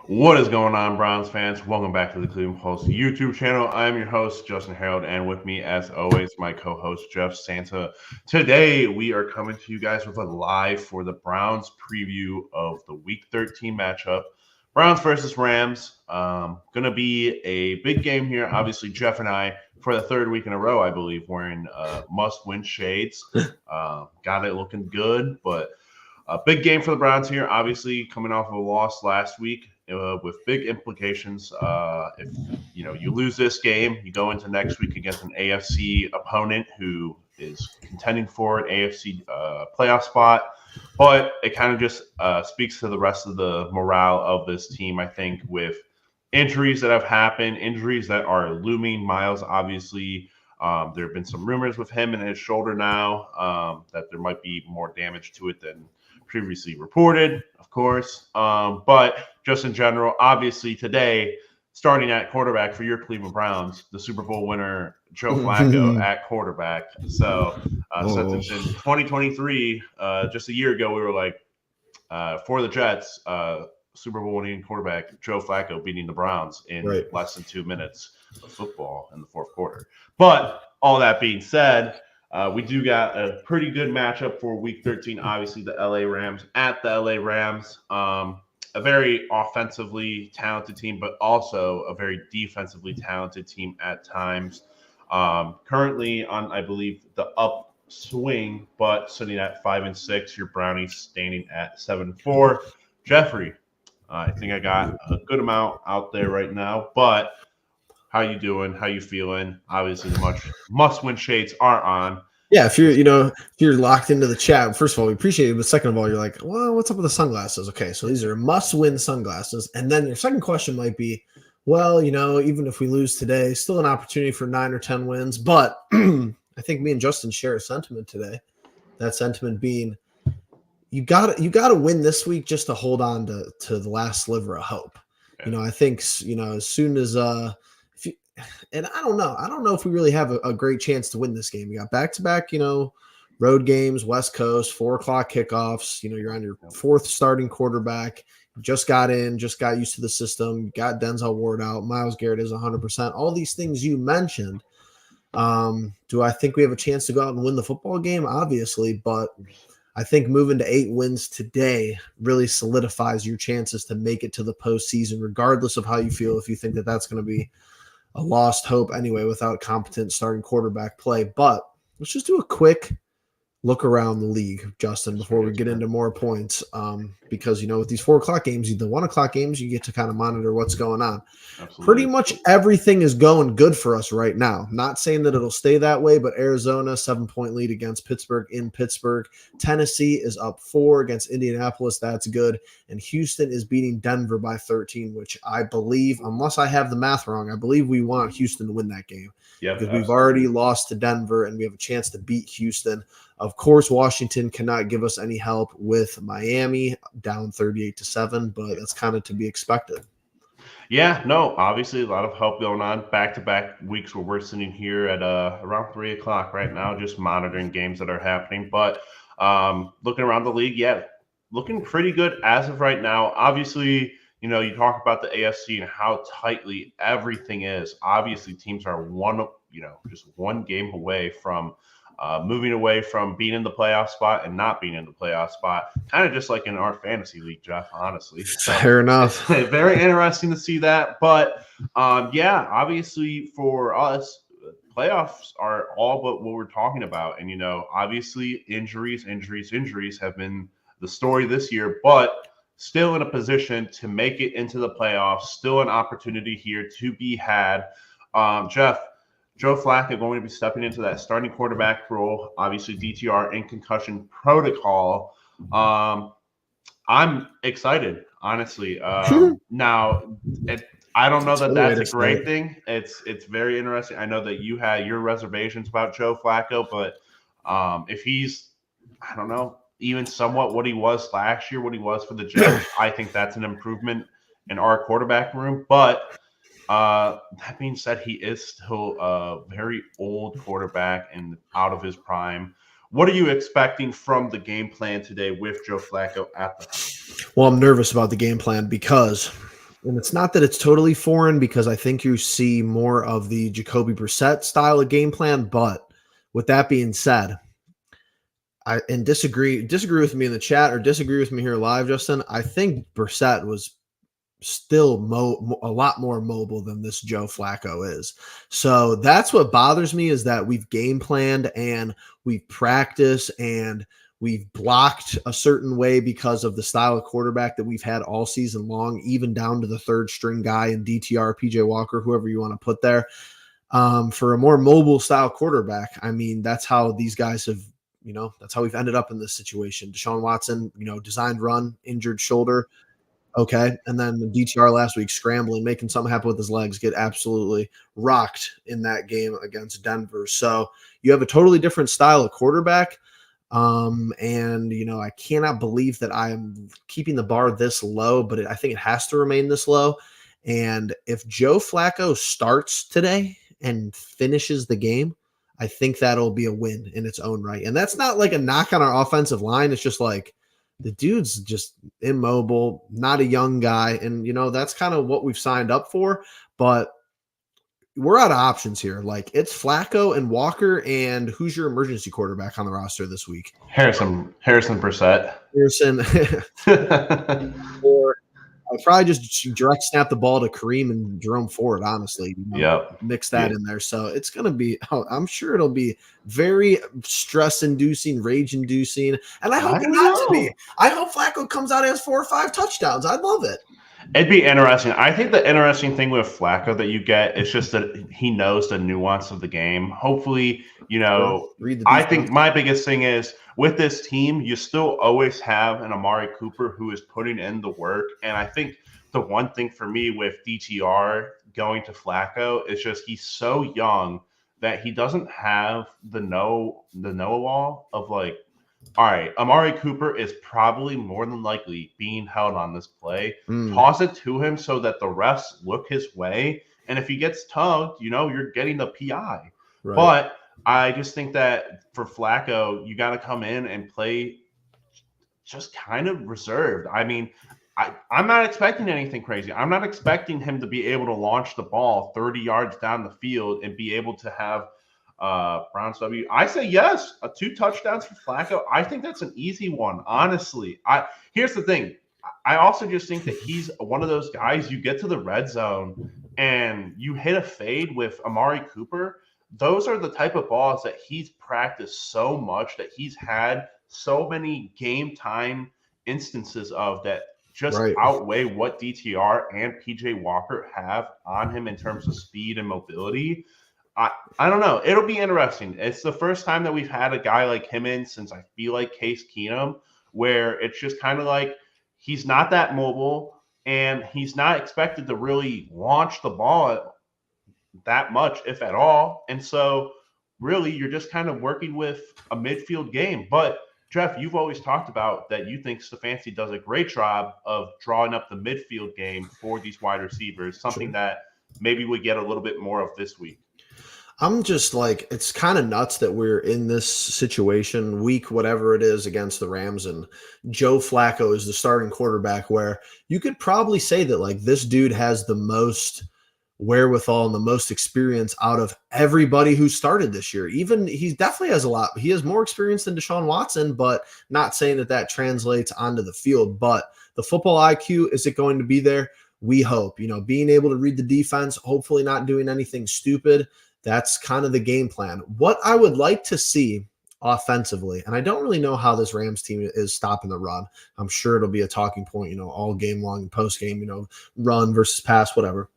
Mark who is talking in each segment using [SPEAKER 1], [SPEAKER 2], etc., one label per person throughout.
[SPEAKER 1] What is going on, Browns fans? Welcome back to the Cleveland Post YouTube channel. I'm your host, Justin Harold, and with me, as always, my co-host, Jeff Santa. Today, we are coming to you guys with a live for the Browns preview of the Week 13 matchup. Browns versus Rams. Going to be a big game here. Obviously, Jeff and I, for the third week in a row, I believe, wearing must-win shades. Got it looking good, but a big game for the Browns here, obviously coming off of a loss last week with big implications. If you lose this game, you go into next week against an AFC opponent who is contending for an AFC playoff spot. But it kind of just speaks to the rest of the morale of this team, I think, with injuries that have happened, injuries that are looming. Miles, obviously, there have been some rumors with him and his shoulder now that there might be more damage to it than previously reported, of course. But just in general, obviously today, starting at quarterback for your Cleveland Browns, the Super Bowl winner, Joe Flacco at quarterback. So since in 2023, just a year ago, we were like, for the Jets, Super Bowl winning quarterback, Joe Flacco beating the Browns in less than 2 minutes of football in the fourth quarter. But all that being said, we do got a pretty good matchup for Week 13. Obviously, the LA Rams at the LA Rams. A very offensively talented team, but also a very defensively talented team at times. Currently on, I believe, the upswing, but sitting at 5-6. Your Brownies standing at 7-4. Jeffrey, I think I got a good amount out there right now, but how you doing? How you feeling? Obviously, the must-win shades are on.
[SPEAKER 2] Yeah, if you're locked into the chat, first of all, we appreciate it. But second of all, you're like, well, what's up with the sunglasses? Okay, so these are must-win sunglasses. And then your second question might be, well, even if we lose today, still an opportunity for 9 or 10 wins. But I think me and Justin share a sentiment today. That sentiment being, you got to win this week just to hold on to the last sliver of hope. Yeah. I think as soon as and I don't know if we really have a great chance to win this game. You got back-to-back, road games, West Coast, 4:00 kickoffs. You're on your fourth starting quarterback. Just got used to the system. Got Denzel Ward out. Myles Garrett is 100%. All these things you mentioned. Do I think we have a chance to go out and win the football game? Obviously, but I think moving to 8 wins today really solidifies your chances to make it to the postseason, regardless of how you feel. If you think that that's going to be a lost hope anyway without competent starting quarterback play. But let's just do a quick look around the league, Justin, before we get into more points. Because, with these 4:00 games, the 1:00 games, you get to kind of monitor what's going on. Absolutely. Pretty much everything is going good for us right now. Not saying that it'll stay that way, but Arizona, 7-point lead against Pittsburgh in Pittsburgh. Tennessee is up 4 against Indianapolis. That's good. And Houston is beating Denver by 13, which I believe, unless I have the math wrong, I believe we want Houston to win that game. Yeah, because we've already lost to Denver and we have a chance to beat Houston. Of course, Washington cannot give us any help with Miami down 38-7, but that's kind of to be expected.
[SPEAKER 1] Yeah, no, obviously a lot of help going on. Back-to-back weeks where we're sitting here at around 3 o'clock right now, just monitoring games that are happening. But looking around the league, yeah, looking pretty good as of right now. Obviously, you talk about the AFC and how tightly everything is. Obviously, teams are just one game away from moving away from being in the playoff spot and not being in the playoff spot, kind of just like in our fantasy league, Jeff, honestly.
[SPEAKER 2] So fair enough.
[SPEAKER 1] Very interesting to see that. But, yeah, obviously for us, playoffs are all but what we're talking about. And, obviously injuries have been the story this year, but still in a position to make it into the playoffs, still an opportunity here to be had. Jeff, Joe Flacco going to be stepping into that starting quarterback role, obviously DTR and concussion protocol. I'm excited, honestly. Now, I don't know that that's a great thing. It's very interesting. I know that you had your reservations about Joe Flacco, but if he's, I don't know, even somewhat what he was last year, what he was for the Jets, I think that's an improvement in our quarterback room. But that being said, he is still a very old quarterback and out of his prime. What are you expecting from the game plan today with Joe Flacco at the helm?
[SPEAKER 2] Well, I'm nervous about the game plan because And it's not that it's totally foreign because I think you see more of the Jacoby Brissett style of game plan. But with that being said, disagree with me in the chat or disagree with me here live, Justin. I think Brissett was still a lot more mobile than this Joe Flacco is. So that's what bothers me, is that we've game planned and we've practiced and we've blocked a certain way because of the style of quarterback that we've had all season long, even down to the third string guy in DTR, PJ Walker, whoever you want to put there. For a more mobile style quarterback, I mean, that's how these guys have, that's how we've ended up in this situation. Deshaun Watson, designed run, injured shoulder. Okay. And then the DTR last week, scrambling, making something happen with his legs, get absolutely rocked in that game against Denver. So you have a totally different style of quarterback. And I cannot believe that I am keeping the bar this low, but I think it has to remain this low. And if Joe Flacco starts today and finishes the game, I think that'll be a win in its own right. And that's not like a knock on our offensive line. It's just like, the dude's just immobile, not a young guy. And, that's kind of what we've signed up for. But we're out of options here. Like, it's Flacco and Walker. And who's your emergency quarterback on the roster this week?
[SPEAKER 1] Harrison Brissett.
[SPEAKER 2] Or I'll probably just direct snap the ball to Kareem and Jerome Ford, honestly. Mix that in there. So it's going to be, I'm sure it'll be very stress-inducing, rage-inducing. And I hope it not to be. I hope Flacco comes out and has 4 or 5 touchdowns. I'd love it.
[SPEAKER 1] It'd be interesting. I think the interesting thing with Flacco that you get is just that he knows the nuance of the game. Hopefully, I think my biggest thing is with this team, you still always have an Amari Cooper who is putting in the work. And I think the one thing for me with DTR going to Flacco is just he's so young that he doesn't have the know-all of like, all right, Amari Cooper is probably more than likely being held on this play. Toss it to him so that the refs look his way. And if he gets tugged, you're getting the PI. Right. But I just think that for Flacco, you got to come in and play just kind of reserved. I mean, I'm not expecting anything crazy. I'm not expecting him to be able to launch the ball 30 yards down the field and be able to have Browns W. I say yes, 2 touchdowns for Flacco. I think that's an easy one, honestly. Here's the thing. I also just think that he's one of those guys, you get to the red zone and you hit a fade with Amari Cooper. Those are the type of balls that he's practiced so much, that he's had so many game time instances of, that just outweigh what DTR and PJ Walker have on him in terms of speed and mobility. I don't know. It'll be interesting. It's the first time that we've had a guy like him in since I feel like Case Keenum, where it's just kind of like he's not that mobile and he's not expected to really launch the ball that much, if at all. And so really you're just kind of working with a midfield game. But Jeff, you've always talked about that you think Stefanski does a great job of drawing up the midfield game for these wide receivers, something that maybe we get a little bit more of this week.
[SPEAKER 2] I'm just like, it's kind of nuts that we're in this situation, week whatever it is, against the Rams, and Joe Flacco is the starting quarterback, where you could probably say that like this dude has the most wherewithal and the most experience out of everybody who started this year. Even he definitely has a lot. He has more experience than Deshaun Watson, but not saying that translates onto the field. But the football IQ, is it going to be there? We hope, being able to read the defense, hopefully not doing anything stupid. That's kind of the game plan. What I would like to see offensively, and I don't really know how this Rams team is stopping the run. I'm sure it'll be a talking point, all game long, post game, run versus pass, whatever.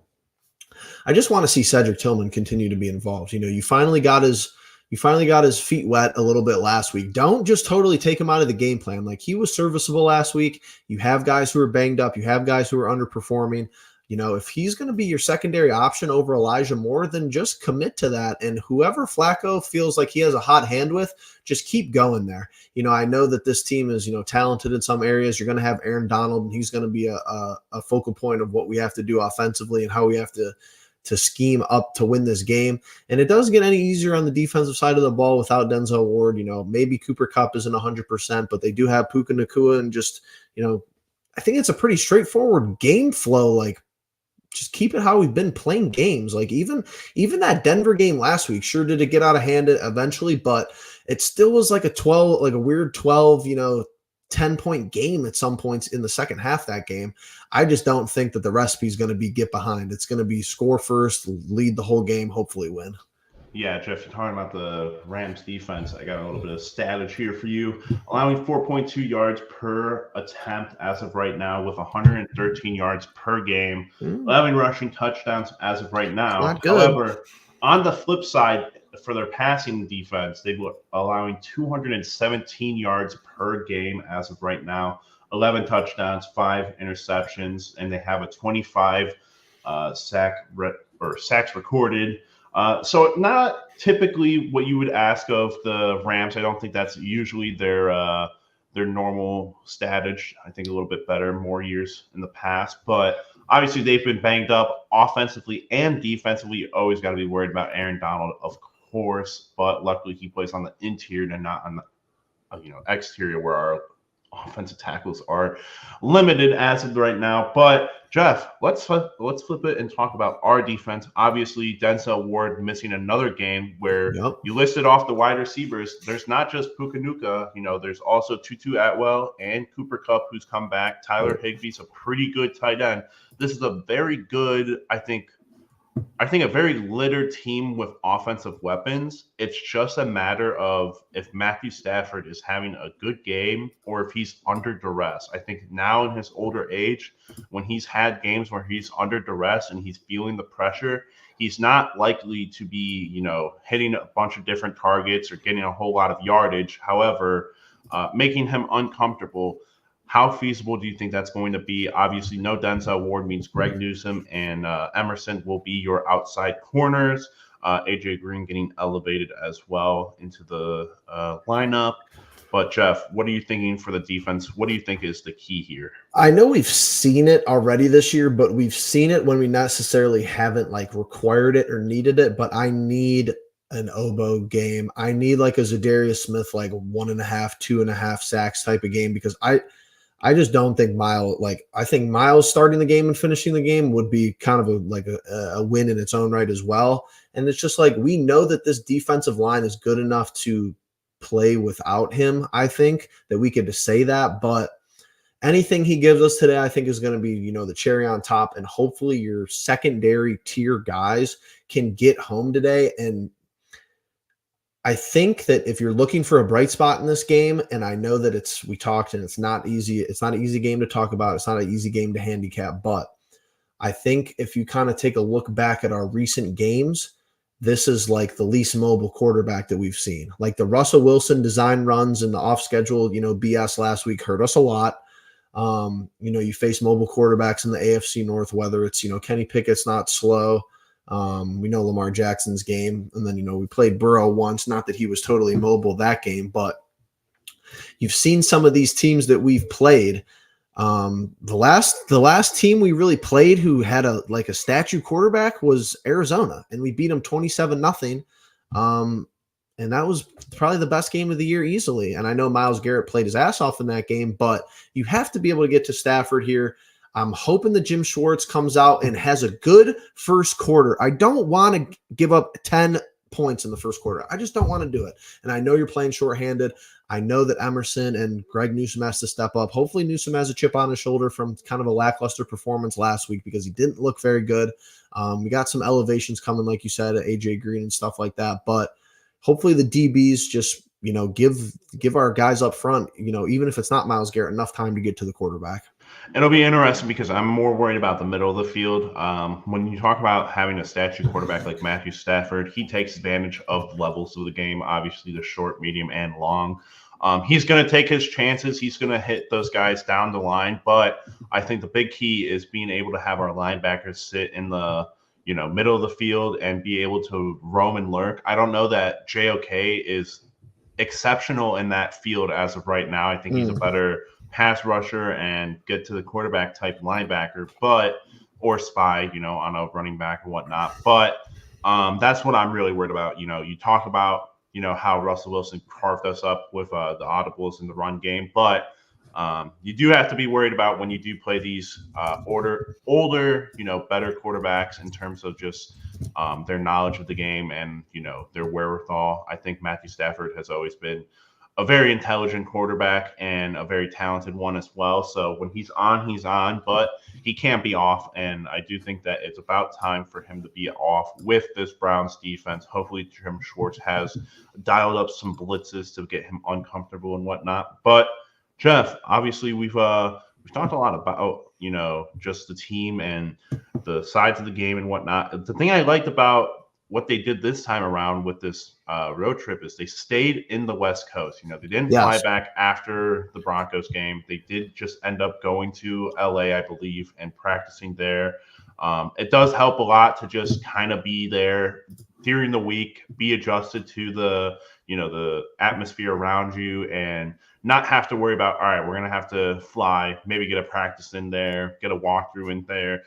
[SPEAKER 2] I just want to see Cedric Tillman continue to be involved. You finally got his feet wet a little bit last week. Don't just totally take him out of the game plan. Like, he was serviceable last week. You have guys who are banged up. You have guys who are underperforming. If he's going to be your secondary option over Elijah Moore, then just commit to that. And whoever Flacco feels like he has a hot hand with, just keep going there. I know that this team is, talented in some areas. You're going to have Aaron Donald, and he's going to be a focal point of what we have to do offensively and how we have to scheme up to win this game. And it doesn't get any easier on the defensive side of the ball without Denzel Ward. Maybe Cooper Kupp isn't 100%, but they do have Puka Nacua, and just, I think it's a pretty straightforward game flow, like just keep it how we've been playing games. Like even that Denver game last week, sure did it get out of hand eventually, but it still was like a weird 12, 10-point game at some points in the second half of that game. I just don't think that the recipe is going to be get behind. It's going to be score first, lead the whole game, hopefully win.
[SPEAKER 1] Yeah, Jeff, you're talking about the Rams defense. I got a little bit of status here for you. Allowing 4.2 yards per attempt as of right now, with 113 yards per game, 11 rushing touchdowns as of right now.
[SPEAKER 2] Not good.
[SPEAKER 1] However, on the flip side, for their passing defense, they were allowing 217 yards per game as of right now, 11 touchdowns, 5 interceptions, and they have a 25 sacks recorded. So not typically what you would ask of the Rams. I don't think that's usually their normal status. I think a little bit better, more years in the past. But obviously they've been banged up offensively and defensively. You always got to be worried about Aaron Donald, of course. But luckily he plays on the interior and not on the exterior, where our offensive tackles are limited as of right now. But Jeff, let's flip it and talk about our defense. Obviously, Denzel Ward missing another game where you listed off the wide receivers. There's not just Pukanuka, there's also Tutu Atwell and Cooper Kupp, who's come back. Tyler Higbee's a pretty good tight end. This is a very good, I think a very littered team with offensive weapons. It's just a matter of if Matthew Stafford is having a good game or if he's under duress. I think now in his older age, when he's had games where he's under duress and he's feeling the pressure, he's not likely to be, hitting a bunch of different targets or getting a whole lot of yardage. However, making him uncomfortable. How feasible do you think that's going to be? Obviously, no Denzel Ward means Greg Newsome and Emerson will be your outside corners. AJ Green getting elevated as well into the lineup. But Jeff, what are you thinking for the defense? What do you think is the key here?
[SPEAKER 2] I know we've seen it already this year, but we've seen it when we necessarily haven't required it or needed it. But I need an oboe game. I need a Zadarius Smith 1.5, 2.5 sacks type of game, because I just don't think Miles, I think Miles starting the game and finishing the game would be kind of a win in its own right as well. And it's just we know that this defensive line is good enough to play without him. I think that we could say that, but anything he gives us today, I think is going to be, the cherry on top. And hopefully your secondary tier guys can get home today. And I think that if you're looking for a bright spot in this game, and I know that we talked and it's not easy. It's not an easy game to talk about. It's not an easy game to handicap, but I think if you kind of take a look back at our recent games, this is the least mobile quarterback that we've seen. The Russell Wilson design runs and the off schedule, BS last week hurt us a lot. You face mobile quarterbacks in the AFC North, whether it's, Kenny Pickett's not slow. We know Lamar Jackson's game, and then, we played Burrow once, not that he was totally mobile that game, but you've seen some of these teams that we've played. The last team we really played who had a statue quarterback was Arizona, and we beat them 27-0. And that was probably the best game of the year easily. And I know Myles Garrett played his ass off in that game, but you have to be able to get to Stafford here. I'm hoping that Jim Schwartz comes out and has a good first quarter. I don't want to give up 10 points in the first quarter. I just don't want to do it. And I know you're playing shorthanded. I know that Emerson and Greg Newsome has to step up. Hopefully Newsome has a chip on his shoulder from kind of a lackluster performance last week, because he didn't look very good. We got some elevations coming, like you said, AJ Green and stuff like that. But hopefully the DBs just, give our guys up front, even if it's not Myles Garrett, enough time to get to the quarterback.
[SPEAKER 1] It'll be interesting because I'm more worried about the middle of the field. When you talk about having a statue quarterback like Matthew Stafford, he takes advantage of levels of the game, obviously the short, medium, and long. He's going to take his chances. He's going to hit those guys down the line. But I think the big key is being able to have our linebackers sit in the middle of the field and be able to roam and lurk. I don't know that JOK is exceptional in that field as of right now. I think he's a better pass rusher and get to the quarterback type linebacker, or spy, on a running back and whatnot. But that's what I'm really worried about. You talk about, how Russell Wilson carved us up with the audibles in the run game, but You do have to be worried about when you do play these older, better quarterbacks in terms of just their knowledge of the game and their wherewithal. I think Matthew Stafford has always been a very intelligent quarterback and a very talented one as well. So when he's on, but he can't be off. And I do think that it's about time for him to be off with this Browns defense. Hopefully, Jim Schwartz has dialed up some blitzes to get him uncomfortable and whatnot. But Jeff, obviously we've talked a lot about just the team and the sides of the game and whatnot. The thing I liked about what they did this time around with this road trip is they stayed in the West Coast. They didn't fly back after the Broncos game. They did just end up going to LA, I believe, and practicing there. It does help a lot to just kind of be there during the week, be adjusted to the atmosphere around you, and not have to worry about, all right, we're going to have to fly, maybe get a practice in there, get a walkthrough in there.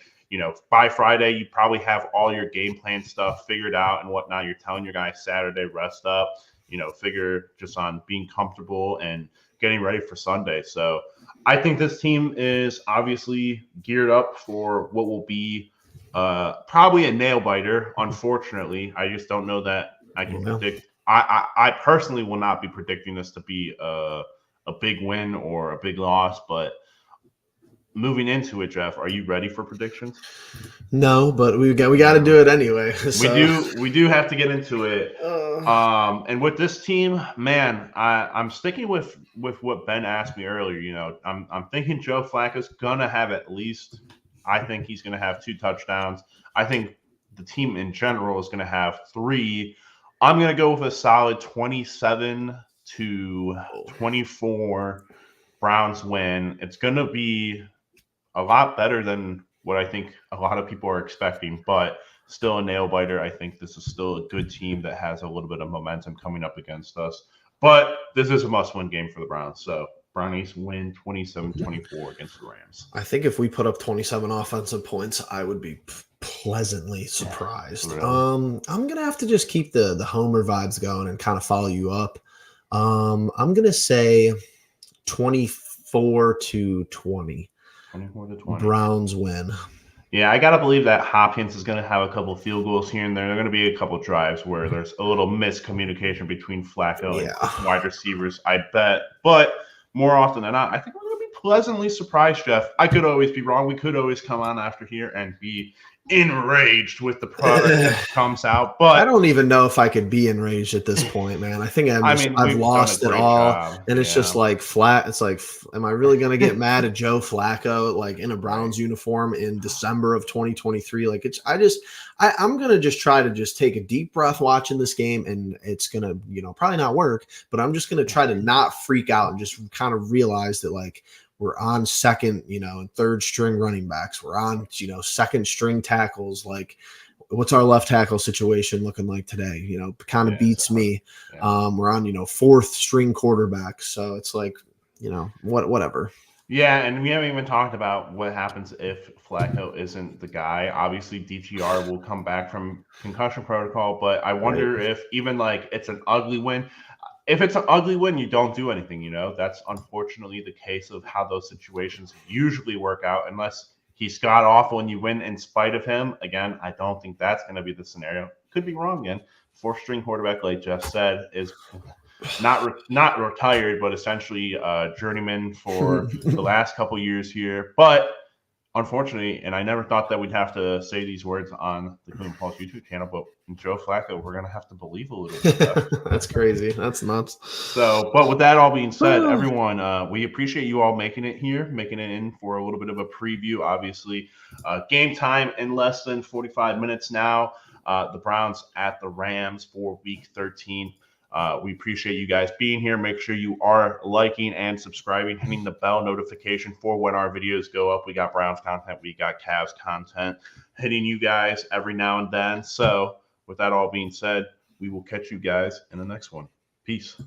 [SPEAKER 1] By Friday, you probably have all your game plan stuff figured out and whatnot. You're telling your guys Saturday, rest up, figure just on being comfortable and getting ready for Sunday. So I think this team is obviously geared up for what will be probably a nail biter. Unfortunately, I just don't know that I can predict. I personally will not be predicting this to be a big win or a big loss, but moving into it, Jeff, are you ready for predictions?
[SPEAKER 2] No, but we got to do it anyway. So.
[SPEAKER 1] We do have to get into it. And with this team, man, I'm sticking with what Ben asked me earlier. I'm thinking Joe Flacco's gonna have at least. I think he's gonna have 2 touchdowns. I think the team in general is gonna have 3. I'm gonna go with a solid 27-24 Browns win. It's gonna be a lot better than what I think a lot of people are expecting, but still a nail biter. I think this is still a good team that has a little bit of momentum coming up against us. But this is a must-win game for the Browns. So Brownies win 27-24 against the Rams.
[SPEAKER 2] I think if we put up 27 offensive points, I would be pleasantly surprised.
[SPEAKER 1] Really?
[SPEAKER 2] I'm going to have to just keep the homer vibes going and kind of follow you up. I'm going to say 24-20. 24-20. Browns win.
[SPEAKER 1] Yeah, I got to believe that Hopkins is going to have a couple field goals here and there. There are going to be a couple drives where there's a little miscommunication between Flacco and wide receivers, I bet. But more often than not, I think we're going to be pleasantly surprised, Jeff. I could always be wrong. We could always come on after here and be enraged with the product that comes out. But
[SPEAKER 2] I don't even know if I could be enraged at this point, man. I think I've lost it all. And it's just like flat. It's like, am I really going to get mad at Joe Flacco, like in a Browns uniform in December of 2023? Like I'm going to just try to just take a deep breath watching this game, and it's going to, probably not work, but I'm just going to try to not freak out and just kind of realize that like, we're on second, and third string running backs. We're on, second string tackles. Like, what's our left tackle situation looking like today? Kind of beats me. Yeah. We're on, fourth string quarterbacks. So it's like, whatever.
[SPEAKER 1] Yeah, and we haven't even talked about what happens if Flacco isn't the guy. Obviously, DTR will come back from concussion protocol, but I wonder if even like it's an ugly win. If it's an ugly win, you don't do anything, That's unfortunately the case of how those situations usually work out, unless he's got off when you win in spite of him. Again, I don't think that's going to be the scenario. Could be wrong again. Fourth-string quarterback, like Jeff said, is not retired, but essentially journeyman for the last couple years here. But unfortunately, and I never thought that we'd have to say these words on the Cleveland Pulse YouTube channel, but Joe Flacco, we're going to have to believe a little bit.
[SPEAKER 2] That's crazy. That's nuts.
[SPEAKER 1] So, but with that all being said, everyone, we appreciate you all making it in for a little bit of a preview. Obviously, game time in less than 45 minutes now. The Browns at the Rams for Week 13. We appreciate you guys being here. Make sure you are liking and subscribing, hitting the bell notification for when our videos go up. We got Browns content. We got Cavs content hitting you guys every now and then. So with that all being said, we will catch you guys in the next one. Peace.